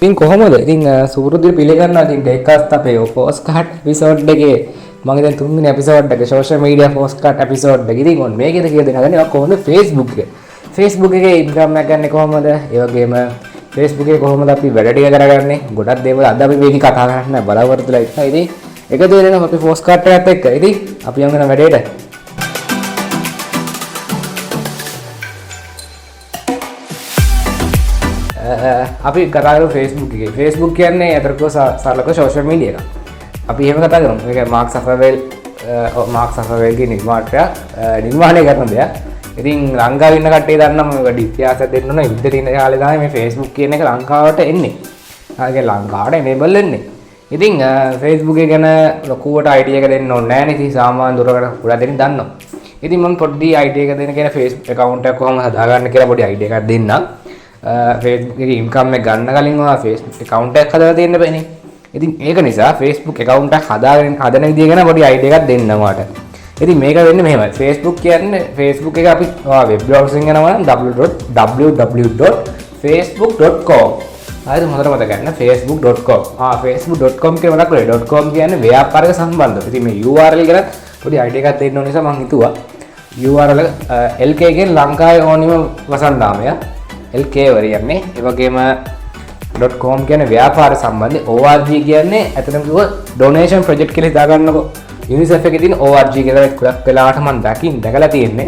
ඉතින් කොහොමද? ඉතින් සුපුරුදු පිළිගන්නවා. ඉතින් ඩේකාස්ට් අපේ පෝස්ට්කාඩ් එපිසෝඩ් එකේ මම දැන් තුන්වෙනි එපිසෝඩ් එක සෝෂල් මීඩියා පෝස්ට්කාඩ් එපිසෝඩ් එක. ඉතින් ඔන්න මේකද කියලා දෙනවා කොහොමද Facebook එක. Facebook එකේ ඉන්කම් එක ගන්න කොහොමද? ඒ වගේම Facebook එකේ කොහොමද අපි වැඩ ටික කරගන්නේ? ගොඩක් දේවල් අද අපි මේක කතා කරන්න බලාපොරොත්තුලා ඉන්නවා. ඉතින් එකතු වෙනවා අපි පෝස්ට්කාඩ් එකත් එක්ක. ඉතින් අපි යමු වැඩේට. අපි කතා කරමු Facebook එකේ. Facebook කියන්නේ අතරකෝ සරලක සෝෂල් මීඩියා එකක්. අපි එහෙම කතා කරමු. මේක මාක් සෆර්වෙල්ගේ නිර්මාණය කරන දෙයක්. ඉතින් ලංකාවේ ඉන්න කට්ටිය දන්නවා මේක ඉතිහාසයක් දෙන්න ඕන. යුද්ධ තියෙන කාලේ තමයි මේ Facebook කියන එක ලංකාවට එන්නේ. ආගේ ලංකාවට enable වෙන්නේ. ඉතින් Facebook එක ගැන ලොකුවට idea එක දෙන්න ඕනේ නැහැ නේ. ඉතින් සාමාන්‍ය දුරකට පුරා දෙන්න දන්නවා. ඉතින් මම පොඩ්ඩි idea එක දෙන්න කියන Facebook account එකක් කොහොමද හදාගන්න කියලා පොඩි idea එකක් දෙන්නම්. Facebook එකේ ඉන්කම් එක ගන්න කලින් ඔයා Facebook account එකක් හදලා තියෙන්න බෑනේ. ඉතින් ඒක නිසා Facebook account එකක් හදන විදිය ගැන පොඩි idea එකක් දෙන්නම් ඔයාලට. ඉතින් මේක වෙන්නේ මෙහෙමයි. Facebook කියන්නේ Facebook එක අපි web browsing යනවා නම් www.facebook.com. ආයෙත් හොඳට මතක ගන්න facebook.com. facebook.com කියලා මතක් කරේ. .com කියන්නේ ව්‍යාපාරික සම්බන්ධ. ඉතින් මේ URL ගැන පොඩි idea එකක් දෙන්න ඕන නිසා මම හිතුවා URL LK කියන්නේ ලංකාවේ ඕනිම වසන් නාමය. LK වරියන්නේ ඒ වගේම .com කියන්නේ ව්‍යාපාර සම්බන්ධ ORG කියන්නේ අතනම කිව්ව ඩොනේෂන් ප්‍රොජෙක්ට් කියලා හිතා ගන්නකො UNICEF එකේ තියෙන ORG කියලා ගොඩක් වෙලාවට මම දැකලා තියෙන්නේ.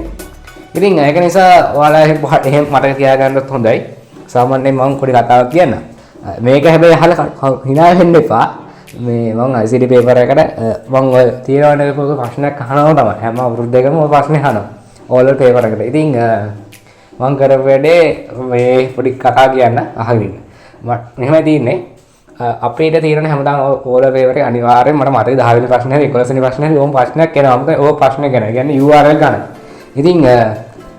ඉතින් ඒක නිසා ඔයාලා එහෙම මතක තියාගන්නත් හොඳයි. සාමාන්‍යයෙන් මම පොඩි කතාවක් කියන්න. මේක හැබැයි අහලා hina වෙන්න එපා. මේ මම ICT පේපර් එකට මම ඔය තියනවනේ ප්‍රශ්නයක් අහනවා තමයි. හැම අවුරුද්දකම ඔය ප්‍රශ්නේ අහනවා. ඕලර් පේපර් එකට. ඉතින් මම කරපු වැඩේ මේ පොඩි කතා කියන්න අහගෙන ඉන්න. මෙහෙමයි තියෙන්නේ. අපේට තියෙන හැමදාම ඕලර් පේපර් එකේ අනිවාර්යෙන් මට මතකයි 10 වෙනි ප්‍රශ්නේ හරි 11 වෙනි ප්‍රශ්නේ හරි ඕම් ප්‍රශ්නයක් එනවා. මොකද ඕක ප්‍රශ්නේ ගැන. කියන්නේ URL ගන්න. ඉතින්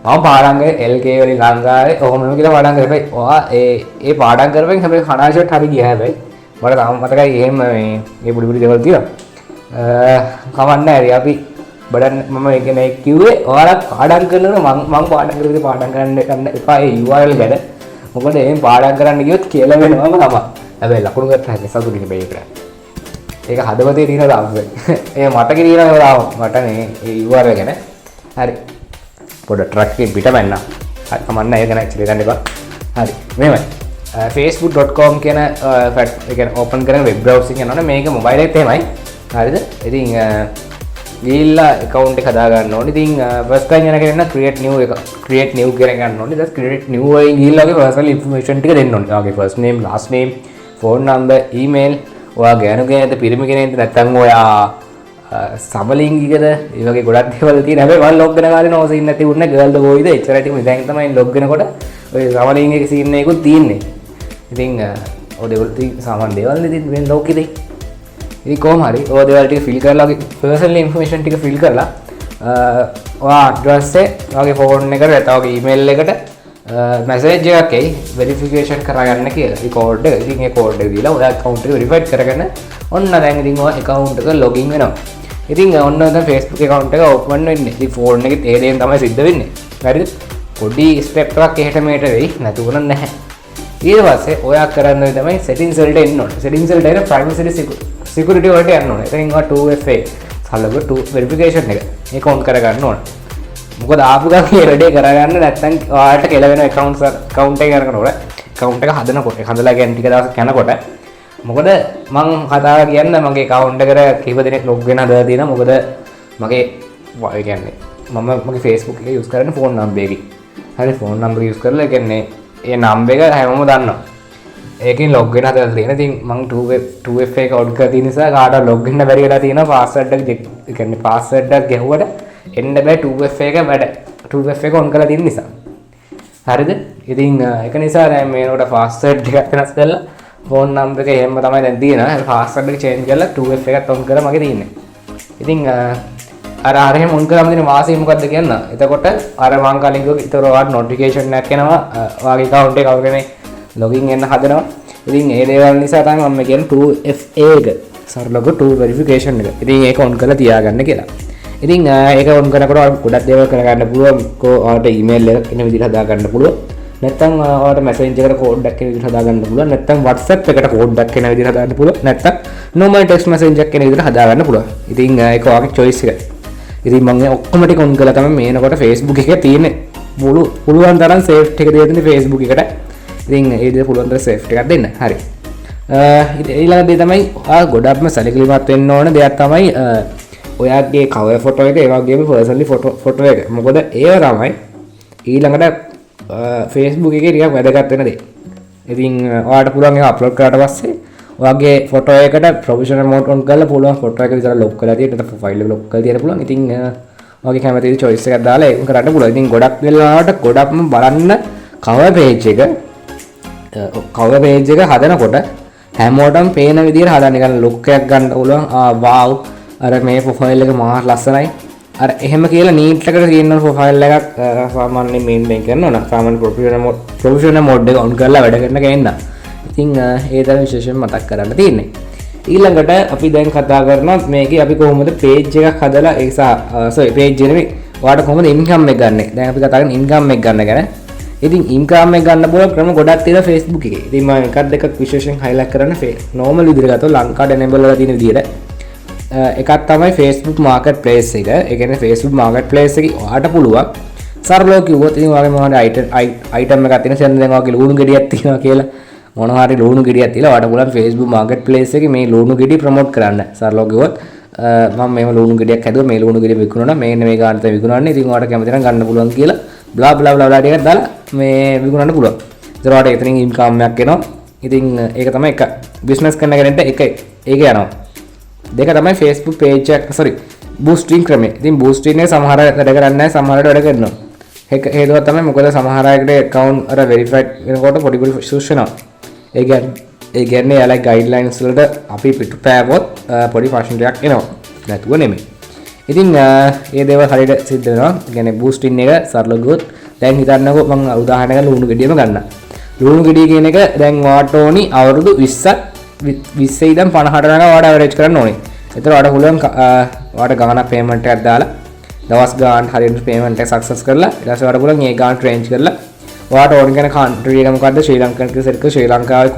මම පාඩම් කරේ LK වලින් ලංකාවේ ඔහොම කියලා පාඩම් කරේ. ඔයා ඒ පාඩම් කරපෙන් හැබැයි කණාෂොට් හරි ගියා හැබැයි. මට තාම මතකයි එහෙම මේ පුඩි දේවල් තියෙනවා. කවන්නේ හරි අපි බඩන් මම කියන්නේ කිව්වේ ඔයාලා පාඩම් කරනකොට මම පාඩම් කරේ පාඩම් කරන්න එපා ඒ URL ගැන. මොකද එහෙන් පාඩම් කරන්න ගියොත් කියලා වෙනවම තමයි. හැබැයි ලකුණු ගත්ත හැටි සතුටින් බෑ ඒක. ඒක හදවතේ තියෙන දාපුවේ. ඒ මතකේ තියෙනවා මට මේ ඒ URL ගැන. හරි. පොඩ ට්‍රක් එකේ පිටමන්න. හරි කමන්න ඒක ගැන ඇක්චුලි ගන්න එපා. හරි. මෙහෙමයි. facebook.com කියන ඒ කියන්නේ ඕපන් කරන වෙබ් බ්‍රවුසින් යනවනේ මේක මොබයිල් එකත් එහෙමයි. හරිද? ඉතින් ගිහිල්ලා account එක හදා ගන්න ඕනේ. ඉතින් first time යන කෙනෙක් නම් create new කියලා ගන්න ඕනේ. ඊට create new වලින් ගිහිල්ලා ඔගේ personal information ටික දෙන්න ඕනේ. ඔයාගේ first name, last name, phone number, email, ඔයාගේ අනුගමනයද පිරිමි කෙනෙක්ද නැත්නම් ඔයා සමලිංගිකද? ඒ වගේ ගොඩක් දේවල් තියෙන. හැබැයි මම log වෙන කාලේ නෝ සීන් නැති වුණා girl ද boy ද එච්චරයි ටික දැන් තමයි log වෙනකොට ඔය සමලිංගික සීන් එකකුත් තියෙන්නේ. ඉතින් ඔය දේවල් සාමාන්‍ය දේවල් නේ ඉතින් වෙන ලෝකෙදී ඉතින් කොහොම හරි ඔය දේවල් ටික ෆිල් කරලා ඔගේ පර්සනල් ඉන්ෆර්මේෂන් ටික ෆිල් කරලා ඔයා ඇඩ්‍රස් එක ඔයාගේ ෆෝන් එකට නැත්නම් ඔයාගේ ඊමේල් එකට මැසේජ් එකක් එයි වෙරිෆිකේෂන් කරගන්න කියලා. ඒ කෝඩ් එක. ඉතින් ඒ කෝඩ් එක දීලා ඔයා account එක වෙරිෆයිඩ් කරගෙන ඔන්න දැන් ඉතින් ඔයා account එක login වෙනවා. ඉතින් ඔන්න දැන් Facebook account එක open වෙන්නේ. ඉතින් ෆෝන් එකේ ඒ දේෙන් තමයි සිද්ධ වෙන්නේ. හරිද? පොඩි step එකක් එහෙට මෙහෙට වෙයි නැතුව නැහැ. ඊට පස්සේ ඔයා කරන්නේ තමයි settings වලට එන්න ඕනේ. settings වලට එන privacy security වලට යන්න ඕනේ. එතනින් ඔයා 2FA සලක 2 verification එක ඒක on කරගන්න ඕනේ. මොකද ආපු ගමන් මේ වැඩේ කරගන්න නැත්නම් ඔයාලට කෙලවෙන account එක කරනකොට account එක හදනකොට හදලා කියන්නේ ටික දවසක් යනකොට මොකද මම කතාව කියන්නේ මගේ account එකට කීප දෙනෙක් log වෙන හදලා තියෙනවා. මොකද මගේ ඒ කියන්නේ මගේ Facebook එක use කරන්නේ phone number එකකින්. හරි phone number use කරලා ඒ කියන්නේ ඒ number එක හැමෝම දන්නවා. ඒකෙන් log වෙන හදලා තියෙන. ඉතින් මම 2FA එක on කරලා තියෙන නිසා කාටවත් log වෙන්න බැරි වෙලා තියෙනවා. password එක ඒ කියන්නේ password එක ගැහුවට එන්න බෑ 2FA එක වැඩ. 2FA එක on කරලා තියෙන නිසා. හරිද? ඉතින් ඒක නිසා දැන් මේනකොට password ටිකක් වෙනස් කරලා phone number එක එහෙම තමයි දැන් තියෙනවා. password එක change කරලා 2FA එකත් on කරලා මගේ තියෙන්නේ. ඉතින් අර එහෙම on කරාම තියෙන වාසිය මොකද්ද කියන්න. එතකොට අර මං කලින් කිව්ව විතර ඔයාලට notification එකක් එනවා. ඔයාගේ account එක කවුරුනේ login වෙන්න හදනවා. ඉතින් ඒ දේවල් නිසා තමයි මම කියන්නේ 2FA එක සරලව 2 verification එක. ඉතින් ඒක on කරලා තියාගන්න කියලා. ඉතින් ඒක on කරනකොට ගොඩක් දේවල් කරගන්න පුළුවන්. ඔයාලට email එක එන විදිහට හදා ගන්න පුළුවන්. නැත්නම් ඔයාලට මැසේජ් එකට කෝඩ් එකක් එන විදිහට හදාගන්න පුළුවන්. නැත්නම් WhatsApp එකට කෝඩ් එකක් එන විදිහට හදාගන්න පුළුවන්. නැත්නම් normal text message එකක් එන විදිහට හදාගන්න පුළුවන්. ඉතින් ඒක ඔයාගේ choice එක. ඉතින් මම ඔක්කොම ටික ඔන් කරලා තමයි මේනකොට Facebook එකේ තියෙන්නේ. පුළුවන් තරම් safety එක දෙන්න Facebook එකට. ඉතින් ඒ දේ පුළුවන් තරම් safety එකක් දෙන්න. හරි. ඊළඟ දේ තමයි ගොඩක්ම සැලකිලිමත් වෙන්න ඕන දෙයක් තමයි ඔයාගේ cover photo එක ඒ වගේම personally photo එක. මොකද ඒව තමයි ඊළඟට Facebook එකේ ටිකක් වැදගත් වෙන දේ. ඉතින් ඔයාලට පුළුවන් ඒක අප්ලෝඩ් කරාට පස්සේ ඔයාගේ ෆොටෝ එකට ප්‍රොෆෙෂනල් මෝඩ් ඔන් කරලා පුළුවන් ෆොටෝ එක විතර ලොක් කරලා තියෙන්න නැත්නම් ප්‍රොෆයිල් එක ලොක් කරලා තියෙන්න පුළුවන්. ඉතින් ඔයාගේ කැමති විදිහට choice එකක් දාලා ඒක කරන්න පුළුවන්. ඉතින් ගොඩක් වෙලාවට ගොඩක්ම බලන්න cover page එක හදනකොට හැමෝටම පේන විදිහට හදන්න. නිකන් ලුක් එකක් ගන්න පුළුවන්. wow අර මේ ප්‍රොෆයිල් එක මාර ලස්සනයි. අර එහෙම කියලා නීට් එකට තියෙන ප්‍රොෆයිල් එකක් සාමාන්‍යයෙන් මේන්ටේන් කරනවා නම් සාමාන්‍ය ප්‍රොෆෙෂනල් මෝඩ් එක ඔන් කරලා වැඩ කරන කෙනෙක්. ඉතින් ඒ තමයි විශේෂයෙන් මතක් කරන්න තියෙන්නේ. ඊළඟට අපි දැන් කතා කරනවා මේකේ අපි කොහොමද page එකක් හදලා ඒක page එක නෙමෙයි ඔයාලට කොහොමද income එක ගන්නෙ. දැන් අපි කතා කරන්නේ income එක ගන්න ගැන. ඉතින් income එක ගන්න පුළුවන් ක්‍රම ගොඩක් තියෙනවා Facebook එකේ. ඉතින් මම එකක් දෙකක් විශේෂයෙන් highlight කරන්න normal විදිහට ගත්තොත් ලංකාවට enable වෙලා තියෙන විදිහට එකක් තමයි Facebook marketplace එක. ඒ කියන්නේ Facebook marketplace එකේ ඔයාලට පුළුවන් සරලව කිව්වොත් ඉතින් ඔයාගේ මොනවාරි item එකක් තියෙන සෙන් දැන් ඔයාගේ ලුණු ගෙඩියක් තියෙනවා කියලා මොනවාරි ලුණු ගෙඩියක් තියලා ඔයාලට පුළුවන් Facebook marketplace එකේ මේ ලුණු ගෙඩිය ප්‍රොමෝට් කරන්න. සරලව කිව්වොත් මම මේව ලුණු ගෙඩියක් හැදුවා මේ ලුණු ගෙඩිය විකුණනවා මේ මේ ගානට විකුණන්නේ. ඉතින් ඔයාලට කැමති නම් ගන්න පුළුවන් කියලා bla bla bla bla ටිකක් දාලා මේ විකුණන්න පුළුවන්. ඒතර ඔයාලට එතනින් income එකක් එනවා. ඉතින් ඒක තමයි එක business කරන කෙනෙක්ට ඒක යනවා. දෙක තමයි Facebook page එක boosting ක්‍රමය. ඉතින් boosting එක සමහර වැඩ කරන්නේ නැහැ සමහරට වැඩ කරනවා. ඒක හේතුව තමයි මොකද සමහර අයකට account අර verified වෙනකොට පොඩි issues වෙනවා. ඒ කියන්නේ යාලා guidelines වලට අපි පිටු පෑවොත් පොඩි ප්‍රශ්න ටිකක් එනවා. නැතුව නෙමෙයි. ඉතින් මේ දේවල් හරියට සිද්ධ වෙනවා. කියන්නේ boosting එක සරල ගොත් දැන් හිතන්නකෝ මම උදාහරණයක් ලුණු ගෙඩියම ගන්න. ලුණු ගෙඩිය කියන එක දැන් වාට ඕනි අවුරුදු 20ක් 20 ඉඳන් 50ට යනවා වාට ඇවරේජ් කරන්න ඕනේ. ඒතර වාට පුළුවන් වාට ගානක් පේමන්ට් එකක් දාලා දවස් ගාන හරියට පේමන්ට් එක සක්සස් කරලා ඊට පස්සේ වාට පුළුවන් මේ ගාන රේන්ජ් කරලා වාට ඕන කෙන කන්ට්‍රි එක මොකද්ද ශ්‍රී ලංකාවට කියලා සෙට් කරලා ශ්‍රී ලංකාවේ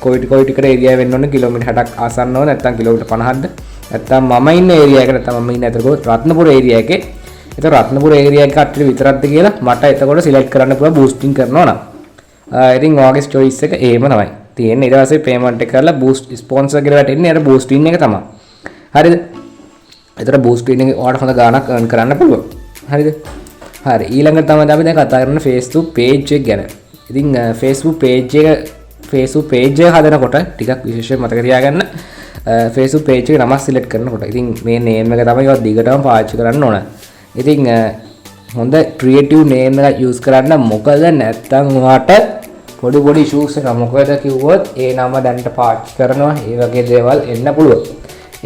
කොයි ටිකට ඒරියා වෙන්න ඕනේ කිලෝමීටර් 60ක් ආසන්න ඕනේ නැත්නම් කිලෝමීටර් 50ක්ද නැත්නම් මම ඉන්න ඒරියා එක නැත්නම් මම ඉන්න අතර රත්නපුර ඒරියා එකේ ඒතර රත්නපුර ඒරියා එක කට්ටිය විතරක්ද කියලා මට එතකොට සිලෙක්ට් කරන්න පුළුවන් බූස්ටිං කරනවා නම් ඉතින් ඔයාගේ choice එක එහෙම තමයි තියෙන්නේ. ඊට පස්සේ payment එක කරලා boost sponsor කියලා වැටෙන්නේ අර boosting එක තමයි. හරිද? ඒතර boosting එකේ ඔයාලට හොඳ ගාණක් earn කරන්න පුළුවන්. හරිද? හරි. ඊළඟට තමයි අපි දැන් කතා කරන්නේ Facebook page එක ගැන. ඉතින් Facebook page එක හදනකොට ටිකක් විශේෂයෙන් මතක තියාගන්න Facebook page එක නම select කරනකොට ඉතින් මේ name එක තමයි ඔය දිගටම පාවිච්චි කරන්න ඕන. ඉතින් හොඳ creative name එකක් use කරන්න මොකද නැත්තම් ඔයාට පොඩි issues එක මොකද කිව්වොත් ඒ නම දැන්ට පාවිච්චි කරනවා ඒ වගේ දේවල් එන්න පුළුවන්.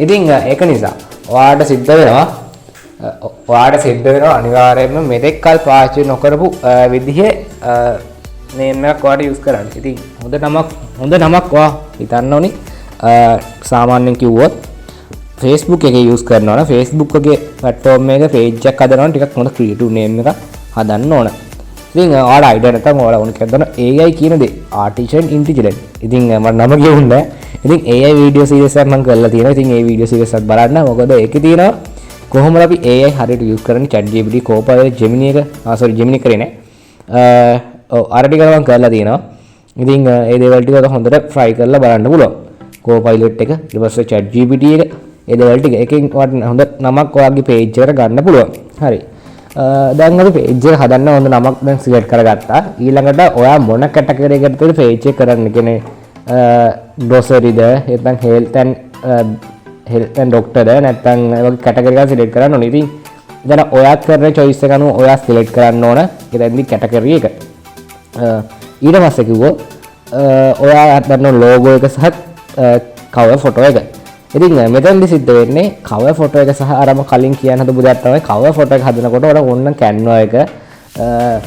ඉතින් ඒක නිසා ඔයාට සිද්ධ වෙනවා අනිවාර්යයෙන්ම මෙතෙක් කල් පාවිච්චි නොකරපු විදිහේ name එකක් ඔයාට use කරන්න. ඉතින් හොඳ නමක් ඔයා හිතන්න ඕනි. සාමාන්‍යයෙන් කිව්වොත් Facebook එකේ use කරනවා නම් Facebook එකේ platform එකේ page එකක් හදනවා නම් ටිකක් හොඳ creative name එකක් හදන්න ඕන. ඉතින් ඔයාලා idea නැත්නම් ඔයාලා ඕන කියලා දාන AI කියන දේ artificial intelligence. ඉතින් මම නම කියුන්නේ. ඉතින් AI video series එකක් මම කරලා තියෙනවා. ඉතින් ඒ video series එකක් බලන්න. මොකද ඒකේ තියෙනවා කොහොමද අපි AI හරියට use කරන්නේ ChatGPT, Copilot, Gemini එක. Gemini කරේ නෑ. අර ටික මම කරලා තියෙනවා. ඉතින් ඒ දේවල් ටික හොඳට try කරලා බලන්න පුළුවන්. Copilot එක, ඊට පස්සේ ChatGPT එක ඒ දේවල් ටික එකකින් හොඳ නමක් ඔයාගේ page එකට ගන්න පුළුවන්. හරි. දැන් අපි page එක හදන්න හොඳ නමක් දැන් select කරගත්තා. ඊළඟට ඔයා මොන category එකකටද page එක කරන්න කියන්නේ grocery ද නැත්නම් health and doctor ද නැත්නම් ඒ වගේ category එකක් select කරන්න ඕනේ. ඉතින් දැන් ඔයා කරන choice එක අනුව ඔයා select කරන්න ඕන. එතෙන්දි category එක. ඊට පස්සේ කිව්වොත් ඔයා හදන logo එක සහ cover photo එක. ඉතින් මෙතනදි සිද්ධ වෙන්නේ cover photo එක සහ අරම කලින් කියන්න හදපු දෙයක් තමයි cover photo එක හදනකොට ඔයාලා ඕන Canva එක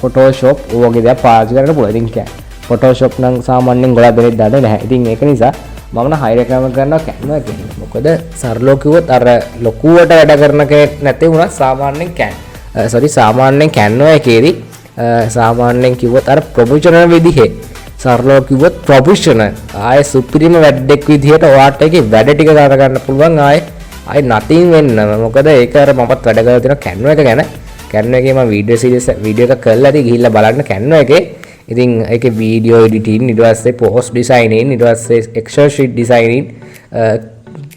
Photoshop වගේ දේවල් පාවිච්චි කරන්න පුළුවන්. ඉතින් Photoshop නම් සාමාන්‍යයෙන් ගොඩක් දෙනෙක් දන්නේ නැහැ. ඉතින් ඒක නිසා මම නම් high recommend කරනවා Canva එක. මොකද සරලව කිව්වොත් අර ලොකුවට වැඩ කරන කෙනෙක් නැති වුණත් සාමාන්‍යයෙන් Canva එකේදී සාමාන්‍යයෙන් කිව්වොත් අර ප්‍රොෆෙෂනල් විදිහේ සරලව කිව්වොත් ප්‍රොෆෙෂනල් ආයේ සුපිරිම වැඩෙක් විදිහට ඔයාට ඒකේ වැඩ ටික කරගන්න පුළුවන් ආයේ nothing වෙන්න. මොකද ඒක අර මමත් වැඩ කරලා තියෙනවා Canva එක ගැන. Canva එකේ මම වීඩියෝ එකක් කරලා ඉතින් ගිහිල්ලා බලන්න Canva එකේ. ඉතින් ඒකේ වීඩියෝ එඩිටින් ඊට පස්සේ පෝස්ට් ඩිසයිනින් ඊට පස්සේ Excel sheet designing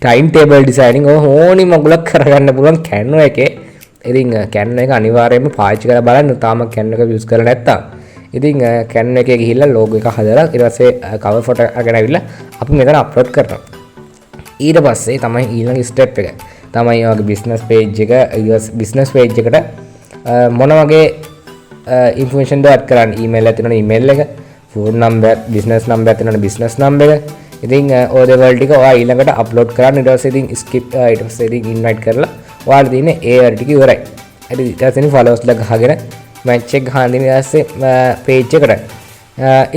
time table designing ඕනි මගුලක් කරගන්න පුළුවන් Canva එකේ. ඉතින් Canva එක අනිවාර්යයෙන්ම පාවිච්චි කරලා බලන්න. තාම Canva එක යූස් කරලා නැත්තම්. ඉතින් Canva එකේ ගිහිල්ලා logo එක හදලා ඊට පස්සේ cover photo අරගෙන ආවිල්ලා අපි මෙතන අප්ලෝඩ් කරනවා. ඊට පස්සේ තමයි ඊළඟ ස්ටෙප් එක. තමයි ඔයගේ business page එක business page එකට මොන වගේ information ද add කරන්න. email එක තියෙනවා email එක, phone number, business number එක තියෙනවා business number එක. ඉතින් ඔය දේවල් ටික ඔයා ඊළඟට අප්ලෝඩ් කරන්න. ඊට පස්සේ ඉතින් skip ඊට පස්සේ ඉතින් invite කරලා ඔයාලා තියෙන්නේ ඒ වැඩ ටික ඉවරයි. හරි ඊට පස්සේ followers ලා ගහගෙන match එක ගහන ඊට පස්සේ page එකට.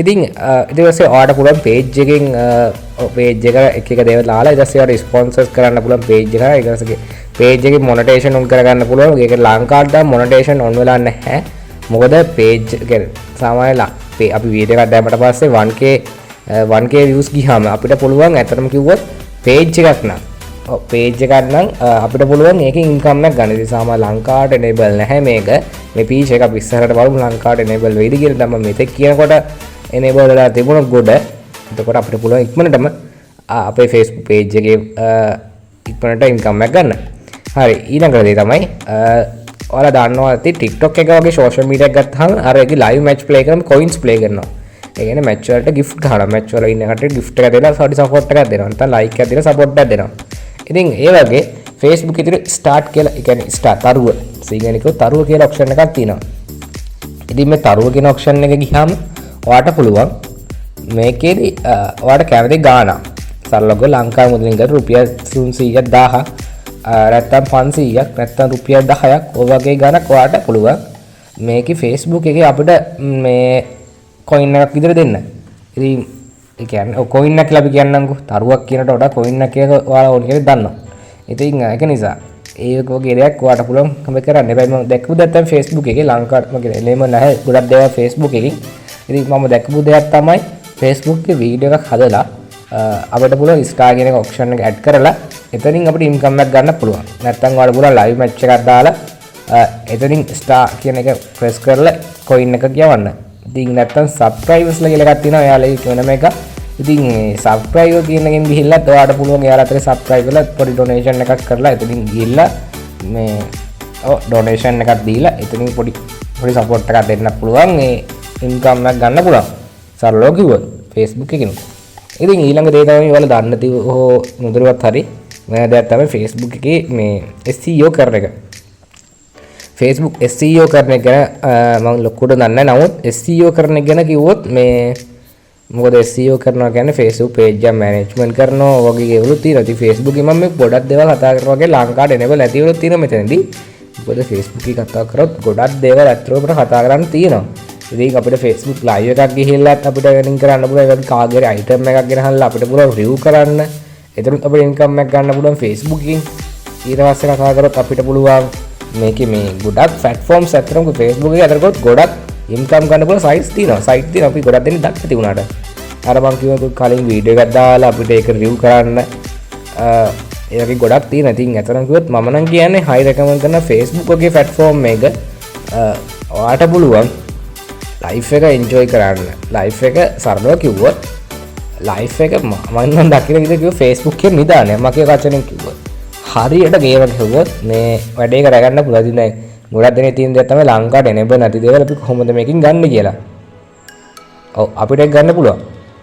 ඉතින් ඊට පස්සේ ඔයාලට පුළුවන් page එකෙන් page එක එක දේවල් දාලා ඊට පස්සේ ඔයාලට sponsors කරන්න පුළුවන් page එක. ඊට පස්සේ page එකේ monetization on කරගන්න පුළුවන්. ඒක ලංකාවට දැන් monetization on වෙලා නැහැ. මොකද page කියන්නේ සාමාන්‍යයෙන් අපි වීඩියෝ එකක් දැම්මට පස්සේ 1k views ගියාම අපිට පුළුවන් ඇත්තටම කිව්වොත් page එකක් නම් page එකක් නම් අපිට පුළුවන් ඒකෙන් income එකක් ගන්න. ඉතින් සාමාන්‍ය ලංකාවට enable නැහැ මේක. මේ page එක අපි ඉස්සරහට බලමු ලංකාවට enable වෙයිද කියලා. දැන් මම මෙතෙක් කියනකොට enable වෙලා තිබුණා ගොඩ. එතකොට අපිට පුළුවන් ඉක්මනටම අපේ Facebook page එකේ ඉක්මනට income එකක් ගන්න. හරි ඊළඟ දේ තමයි ඔයාලා දන්නවා ඇති TikTok එක වගේ social media එකක් ගත්තාම අර ඒකේ live match play කරන coins play කරනවා. ඒ කියන්නේ match වලට gift ගන්නවා. match වල ඉන්න කට්ටියට gift එකක් දෙනවා, support එකක් දෙනවා. නැත්නම් like එකක් දෙනවා, support එකක් දෙනවා. ඉතින් ඒ වගේ Facebook එකේ start කියලා, ඒ කියන්නේ start තරුව. සීගණිකව තරුව කියලා option එකක් තියෙනවා. ඉතින් මේ තරුව කියන option එක ගියාම ඔයාට පුළුවන් මේකේදී ඔයාට කැමති ගාණක් සරලව ලංකාවේ මුදලින් ගන්න රුපියල් 300ක් 1000ක් නැත්තම් 500ක් නැත්තම් රුපියල් 10ක් ඔය වගේ ගණක් ඔයාට පුළුවන් මේකේ Facebook එකේ අපිට මේ coin එකක් විතර දෙන්න. ඉතින් ඒ කියන්නේ ඔය coin එක කියලා අපි කියන්නම්කෝ තරුවක් කියනට වඩා coin එක ඔයාලා ඕන කියලා දන්නවා. ඉතින් ඒක නිසා ඒක වගේ දෙයක් ඔයාට පුළුවන් කම කරන්න. හැබැයි මම දැක්කු දැත්තම් Facebook එකේ ලංකාවට මම කියන්නේ එලෙම නැහැ ගොඩක් දේවල් Facebook එකකින්. ඉතින් මම දැක්කු දෙයක් තමයි Facebook එකේ වීඩියෝ එකක් හදලා අපිට පුළුවන් star කියන එක option එක add කරලා එතනින් අපිට income එකක් ගන්න පුළුවන්. නැත්නම් ඔයාලා පුළුවන් live match එකක් දාලා එතනින් star කියන එක press කරලා coin එක කියවන්න. ඉතින් නැත්නම් subscribers ලා කියලා එකක් තියෙනවා. එයාලා වෙනම එක. ඉතින් subscriber කියන එකෙන් ගිහිල්ලා ඔයාලට පුළුවන් එයාලා අතර subscribe කරලා පොඩි donation එකක් කරලා එතනින් ගිහිල්ලා මේ donation එකක් දීලා එතනින් පොඩි support එකක් දෙන්න පුළුවන්. ඒ income එකක් ගන්න පුළුවන්. සරලව කිව්වොත් Facebook එකකින්. ඉතින් ඊළඟ දේ තමයි ඔයාලා දන්න හෝ නොදැනුවත් හරි මම දැන් තමයි Facebook එකේ මේ SEO කරන එක. Facebook SEO කරන එක මම ලොකුට දන්නේ නැහැ. නමුත් SEO කරන එක ගැන කිව්වොත් මේ මොකද SEO කරනවා කියන්නේ Facebook page එක management කරනවා වගේ ඒවලු තියෙනවා. ඉතින් Facebook එකේ මම මේ ගොඩක් දේවල් කතා කරනවා වගේ ලංකාවට enable නැතිවලු තියෙනවා මෙතනදී. මොකද Facebook එක කතා කරොත් ගොඩක් දේවල් අත්‍තරව අපිට කතා කරන්න තියෙනවා. ඉතින් අපිට Facebook live එකක් ගිහිල්ලත් අපිට earning කරන්න පුළුවන්. ඒ වගේ කාගේ item එකක් ගෙනහල්ලා අපිට පුළුවන් review කරන්න. එතනත් අපිට income එකක් ගන්න පුළුවන් Facebook එකෙන්. ඊට පස්සේ කතා කරොත් අපිට පුළුවන් මේකේ මේ ගොඩක් platforms අතරම Facebook එකේ අතරකොත් ගොඩක් income ගන්න පුළුවන් sites තියෙනවා. site තියෙනවා අපි ගොඩක් දෙනෙක් දක්ෂ තිබුණාට. අර මම කිව්වා කලින් වීඩියෝ එකක් දාලා අපිට ඒක review කරන්න ඒ වගේ ගොඩක් තියෙනවා. ඉතින් අතරම කිව්වොත් මම නම් කියන්නේ high recommend කරන Facebook එකේ platform එක ඔයාට පුළුවන් life එක enjoy කරන්න. life එක සරලව කිව්වොත් life එක මම නම් දකින විදිහ කිව්ව Facebook එකේ නිදානය. මම කිය වචනෙන් කිව්වොත් හරියට ගේම කිව්වොත් මේ වැඩේ කරගන්න පුළුවන්. ඉතින් ගොඩක් දෙනේ තියෙන දේ තමයි ලංකාවට enable නැති දේවල් අපි කොහොමද මේකෙන් ගන්න කියලා. ඔව් අපිට ඒක ගන්න පුළුවන්.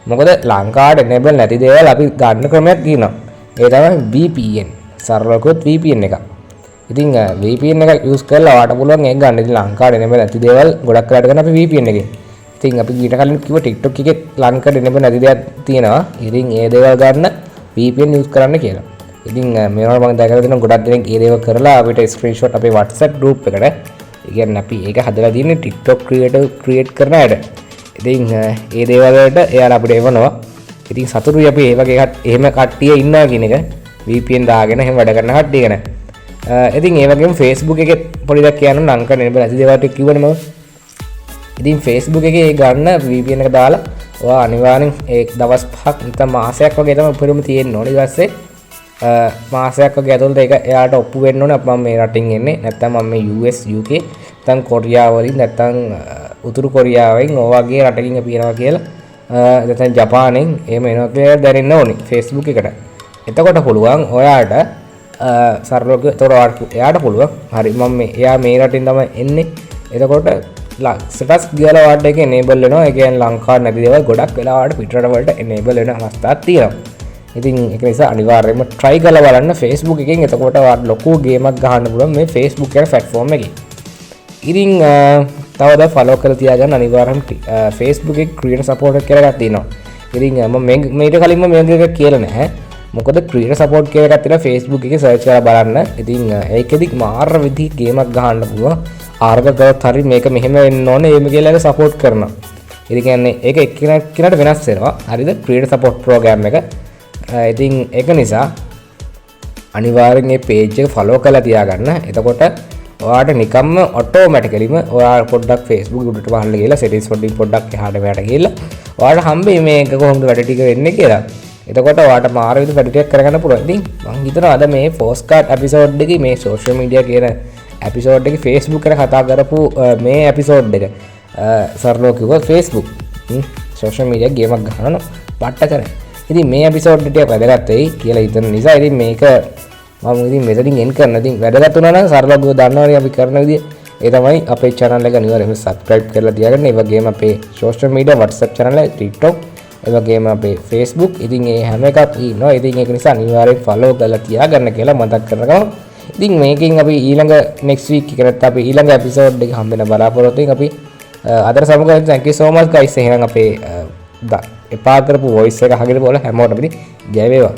මොකද ලංකාවට enable නැති දේවල් අපි ගන්න ක්‍රමයක් තියෙනවා. ඒ තමයි VPN. සරලව කිව්වොත් VPN එක. ඉතින් VPN එක use කරලා ඔයාලට පුළුවන් ඒක ගන්න. ඉතින් ලංකාවට enable නැති දේවල් ගොඩක් කරලා ගන්න අපි VPN එකෙන්. ඉතින් අපි ඊට කලින් කිව්ව TikTok එකේ ලංකාවට enable නැති දේවල් තියෙනවා. ඉතින් ඒ දේවල් ගන්න VPN use කරන්න කියලා. ඉතින් මේවා මම දැකලා තියෙනවා ගොඩක් දෙනෙක් ඒ දේවල් කරලා අපිට screenshot අපේ WhatsApp group එකට. ඒ කියන්නේ අපි ඒක හදලා තියෙන්නේ TikTok create කරන අයට. ඉතින් ඒ දේවල් වලට එයාලා අපිට එවනවා. ඉතින් සතුටුයි අපි ඒ වගේ එහෙම කට්ටිය ඉන්නවා කියන එක VPN දාගෙන එහෙම වැඩ කරන කට්ටිය ගැන. ඉතින් ඒ වගේම Facebook එකේ පොඩි දෙයක් කියන්න ලංකාවේ enable නැති දේවල් ටික කිව්වනේ මම. ඉතින් Facebook එකේ ගන්න VPN එක දාලා ඔයා අනිවාර්යෙන් ඒ දවස් 5ක් නැත්නම් මාසයක් වගේ තමයි උපරිම තියෙන්න ඕනේ. ඊට පස්සේ මාසයක් වගේ ඇතුළත ඒක එයාට ඔප්පු වෙන්න ඕනේ මම මේ රටින් එන්නේ නැත්නම් මම මේ US UK නැත්නම් කොරියාව වලින් නැත්නම් උතුරු කොරියාවෙන් ඔයගේ රටකින් අපි එනවා කියලා නැත්නම් ජපානෙන් එහෙම එනවා කියලා දැනෙන්න ඕනේ Facebook එකට. එතකොට පුළුවන් ඔයාට සරලව එයාට පුළුවන් හරි මම මේ එයා මේ රටින් තමයි එන්නේ. එතකොට ස්ටේටස් ගියලා වාඩ් එකේ enable වෙනවා. ඒ කියන්නේ ලංකාව නැති දේවල් ගොඩක් වෙලාවට පිටරට වලට enable වෙන අවස්ථාවක් තියෙනවා. ඉතින් ඒක නිසා අනිවාර්යයෙන්ම try කරලා බලන්න Facebook එකෙන්. එතකොට ඔයාලට ලොකු ගේමක් ගහන්න පුළුවන් මේ Facebook කියන platform එකේ. ඉතින් තවද follow කරලා තියාගන්න අනිවාර්යයෙන්ම Facebook එකේ creator support එක කියලා එකක් තියෙනවා. ඉතින් මම මේක කලින්ම මේක කියලා නැහැ. මොකද creator support කියලා එකක් තියෙනවා Facebook එකේ search කරලා බලන්න. ඉතින් ඒකෙදි මාර විදිහ ගේමක් ගහන්න පුළුවන්. ආර්ග කරත් හරි මේක මෙහෙම වෙන්න ඕනේ එහෙම කියලා එක support කරනවා. ඉතින් කියන්නේ ඒක එක්කෙනාට වෙනස් වෙනවා. හරිද? creator support program එක. ඉතින් ඒක නිසා අනිවාර්යෙන් මේ page එක follow කරලා තියාගන්න. එතකොට ඔයාට නිකම්ම ඔටෝමැටිකලිම ඔයා පොඩ්ඩක් Facebook උඩට වහන්න ගිහලා settings වලින් පොඩ්ඩක් එහාට මෙහාට ගිහලා ඔයාට හම්බෙයි මේක කොහොමද වැඩ ටික වෙන්නේ කියලා. එතකොට ඔයාට මාර විදිහට වැඩ ටිකක් කරගන්න පුළුවන්. ඉතින් මම හිතනවා අද මේ postcard episode එකේ මේ social media කියන episode එකේ Facebook ගැන කතා කරපු මේ episode එක සරලව කිව්වොත් Facebook social media ගේමක් ගන්න පට්ට කරේ. ඉතින් මේ episode එක ටික වැදගත් වෙයි කියලා හිතන නිසා ඉතින් මේක මම ඉතින් මෙතනින් එන් කරන. ඉතින් වැදගත් වුණා නම් සරලව දන්නවනේ අපි කරන විදිය. ඒ තමයි අපේ channel එක අනිවාර්යයෙන්ම subscribe කරලා තියාගන්න. ඒ වගේම අපේ social media WhatsApp channel එක TikTok ඒ වගේම අපේ Facebook ඉතින් මේ හැම එකක් ඉන්නවා. ඉතින් ඒක නිසා අනිවාර්යෙන් follow කරලා තියාගන්න කියලා මතක් කරනවා. ඉතින් මේකෙන් අපි ඊළඟ next week එකට අපි ඊළඟ episode එක හම්බ වෙන බලාපොරොත්තු වෙන අපි අදට සමග thank you so much guys. එහෙනම් අපේ එපා කරපු voice එක අහගෙන බලලා හැමෝටම ඉතින් ජය වේවා.